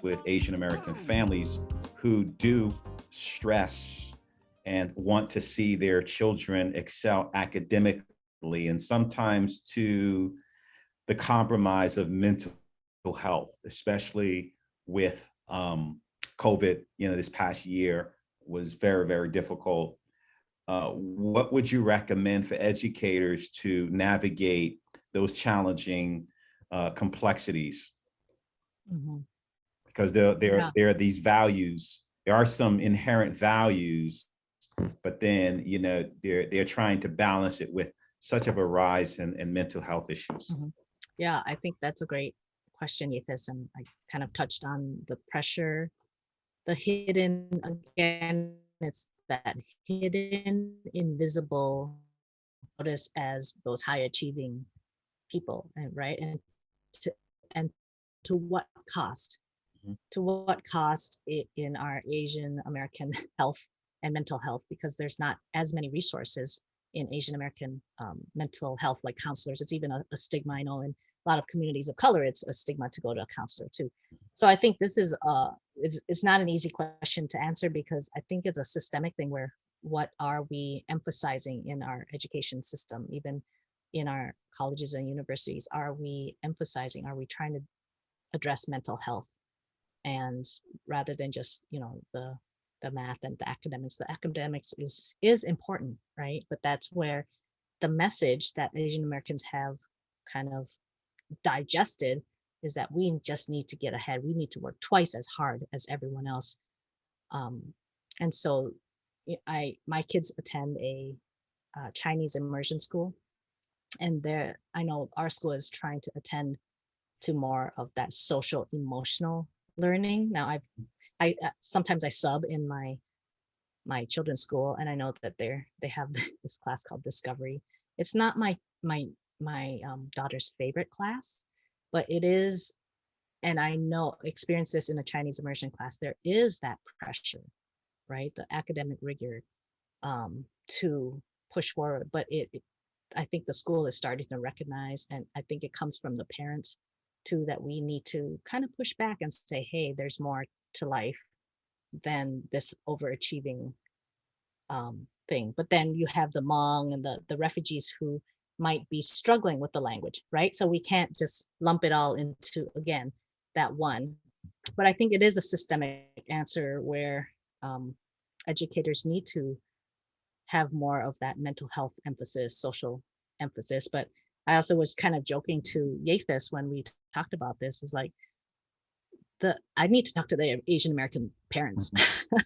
with Asian American families who do stress and want to see their children excel academically, and sometimes to the compromise of mental health, especially with COVID. This past year was very, very difficult. What would you recommend for educators to navigate those challenging complexities? Mm-hmm. Because there are these values. There are some inherent values, but then they're trying to balance it with such of a rise in mental health issues. Mm-hmm. Yeah, I think that's a great question, Yeathus, and I kind of touched on the pressure, the hidden, again, it's that hidden, invisible notice as those high achieving people, right? And to what cost? Mm-hmm. To what cost in our Asian American health and mental health, because there's not as many resources in Asian American mental health, like counselors. It's even a stigma. I know in a lot of communities of color, it's a stigma to go to a counselor too. So I think this is it's not an easy question to answer, because I think it's a systemic thing where what are we emphasizing in our education system, even in our colleges and universities? Are we trying to address mental health? And rather than just the math and the academics is important, right? But that's where the message that Asian Americans have kind of digested is that we just need to get ahead. We need to work twice as hard as everyone else. And so my kids attend a Chinese immersion school, and I know our school is trying to attend to more of that social emotional learning. Now I sometimes I sub in my children's school, and I know that they have this class called Discovery. It's not my daughter's favorite class, but it is, and I know experience this in a Chinese immersion class. There is that pressure, right? The academic rigor to push forward, but I think the school is starting to recognize, and I think it comes from the parents too, that we need to kind of push back and say, hey, there's more to life than this overachieving thing. But then you have the Hmong and the refugees who might be struggling with the language, right? So we can't just lump it all into, again, that one. But I think it is a systemic answer where educators need to have more of that mental health emphasis, social emphasis. But I also was kind of joking to Yeathus when we talked about this, is like, I need to talk to the Asian American parents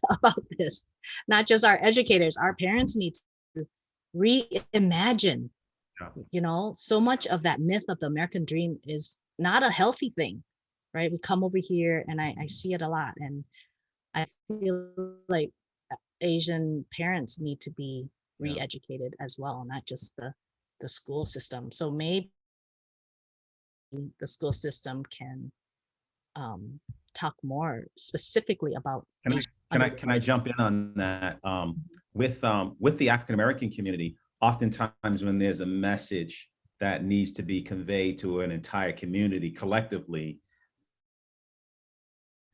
about this, not just our educators. Our parents need to reimagine. So much of that myth of the American dream is not a healthy thing, right? We come over here, and I see it a lot, and I feel like Asian parents need to be re-educated as well, not just the school system. So maybe the school system can talk more specifically about. Can I jump in on that? With the African American community, oftentimes when there's a message that needs to be conveyed to an entire community collectively,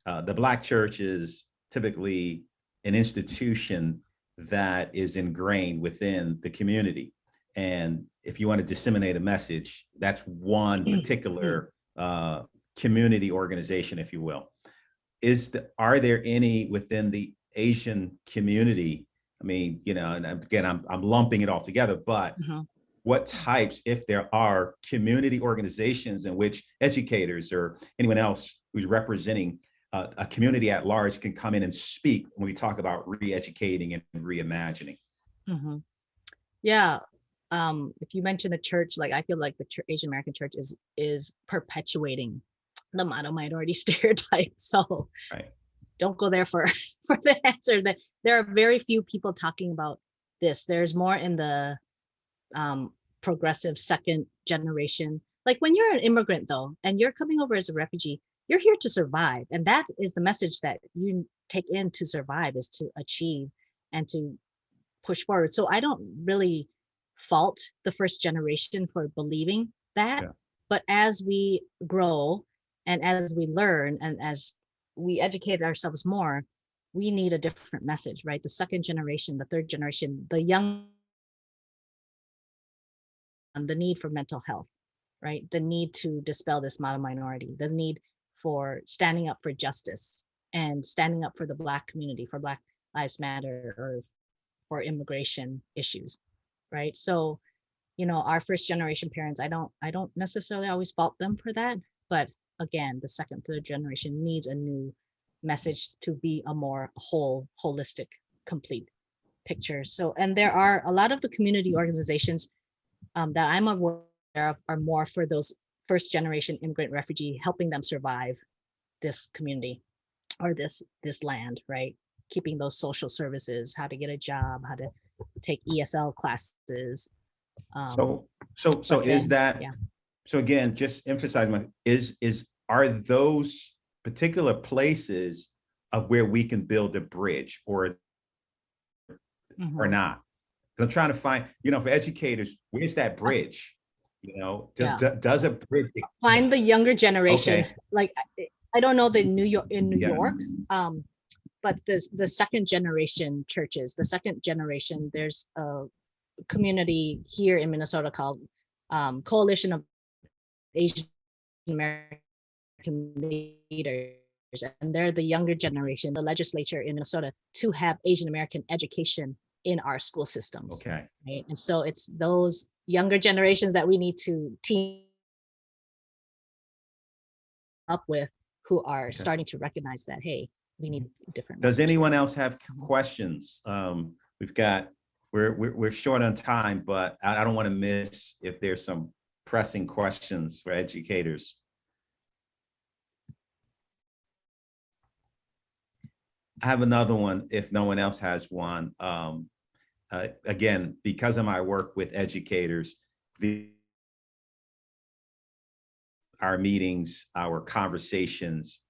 the Black church is typically an institution that is ingrained within the community. And if you want to disseminate a message, that's one particular community organization, if you will. Are there any within the Asian community? I mean, and again, I'm lumping it all together, but what types, if there are, community organizations in which educators or anyone else who's representing a community at large can come in and speak when we talk about re-educating and reimagining? Yeah. If you mention the church, like, I feel like the Asian American church is perpetuating the model minority stereotype. So don't go there for the answer. That there are very few people talking about this. There's more in the progressive second generation. Like, when you're an immigrant though, and you're coming over as a refugee, you're here to survive. And that is the message that you take in to survive, is to achieve and to push forward. So I don't really fault the first generation for believing that. But as we grow and as we learn, and as we educate ourselves more, we need a different message, right? The second generation, the third generation, the young, the need for mental health, right? The need to dispel this model minority, the need for standing up for justice and standing up for the Black community, for Black Lives Matter, or for immigration issues, right? So, our first generation parents, I don't necessarily always fault them for that, but again, the second, third generation needs a new message to be a more holistic, complete picture. So, and there are a lot of the community organizations that I'm aware of are more for those first generation immigrant refugee, helping them survive this community or this land, right? Keeping those social services, how to get a job, how to take ESL classes. So is that, yeah. so again, just emphasize are those particular places of where we can build a bridge or not? I'm trying to find, for educators, where's that bridge? Does a bridge find the younger generation? Okay. Like, I don't know in New York, but the second generation churches, the second generation, there's a community here in Minnesota called Coalition of Asian American Leaders, and they're the younger generation, the legislature in Minnesota, to have Asian American education in our school systems. Okay. Right. And so it's those younger generations that we need to team up with, who are starting to recognize that, hey, we need different. Does anyone else have questions? We're short on time, but I don't want to miss if there's some pressing questions for educators. I have another one if no one else has one. Again, because of my work with educators, our meetings, our conversations,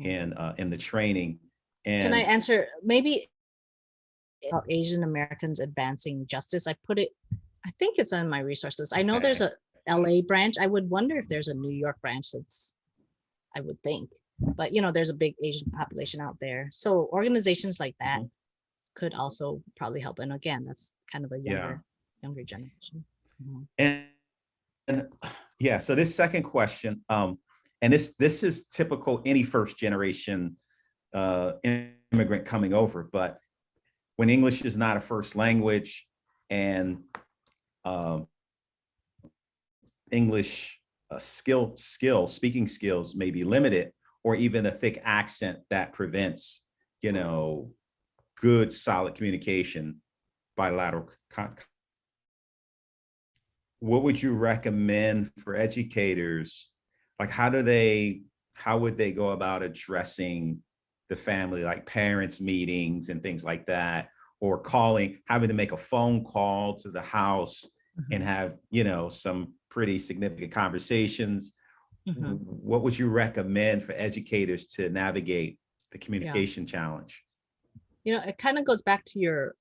and in the training. And can I answer maybe about Asian Americans advancing justice? I think it's on my resources. I know there's a LA branch. I would wonder if there's a New York branch. I would think, but there's a big Asian population out there. So organizations like that could also probably help. And again, that's kind of a younger generation. And yeah, so this second question, and this is typical any first generation immigrant coming over, but when English is not a first language and English speaking skills may be limited, or even a thick accent that prevents, good, solid communication, bilateral. What would you recommend for educators? Like, how would they go about addressing the family, like parents' meetings and things like that, or having to make a phone call to the house and have, some pretty significant conversations? What would you recommend for educators to navigate the communication challenge? It kind of goes back to your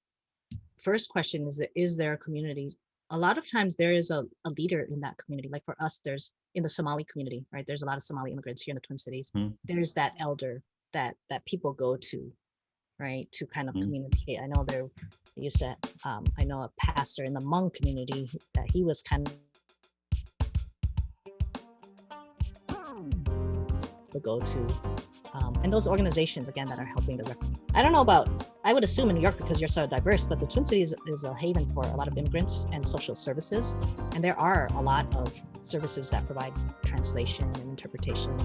first question, is there a community? A lot of times there is a leader in that community. Like for us, there's in the Somali community, right? There's a lot of Somali immigrants here in the Twin Cities. There's that elder that people go to, right? To kind of communicate. I know I know a pastor in the Hmong community that he was kind of the go-to. And those organizations, again, that are helping I don't know I would assume in New York, because you're so diverse, but the Twin Cities is a haven for a lot of immigrants and social services. And there are a lot of services that provide translation and interpretation.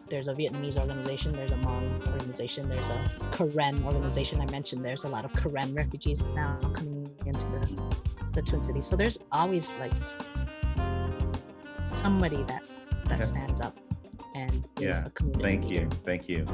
There's a Vietnamese organization, there's a Hmong organization, there's a Karen organization. I mentioned there's a lot of Karen refugees now coming into the Twin Cities. So there's always like somebody that stands up and is a community. Thank you.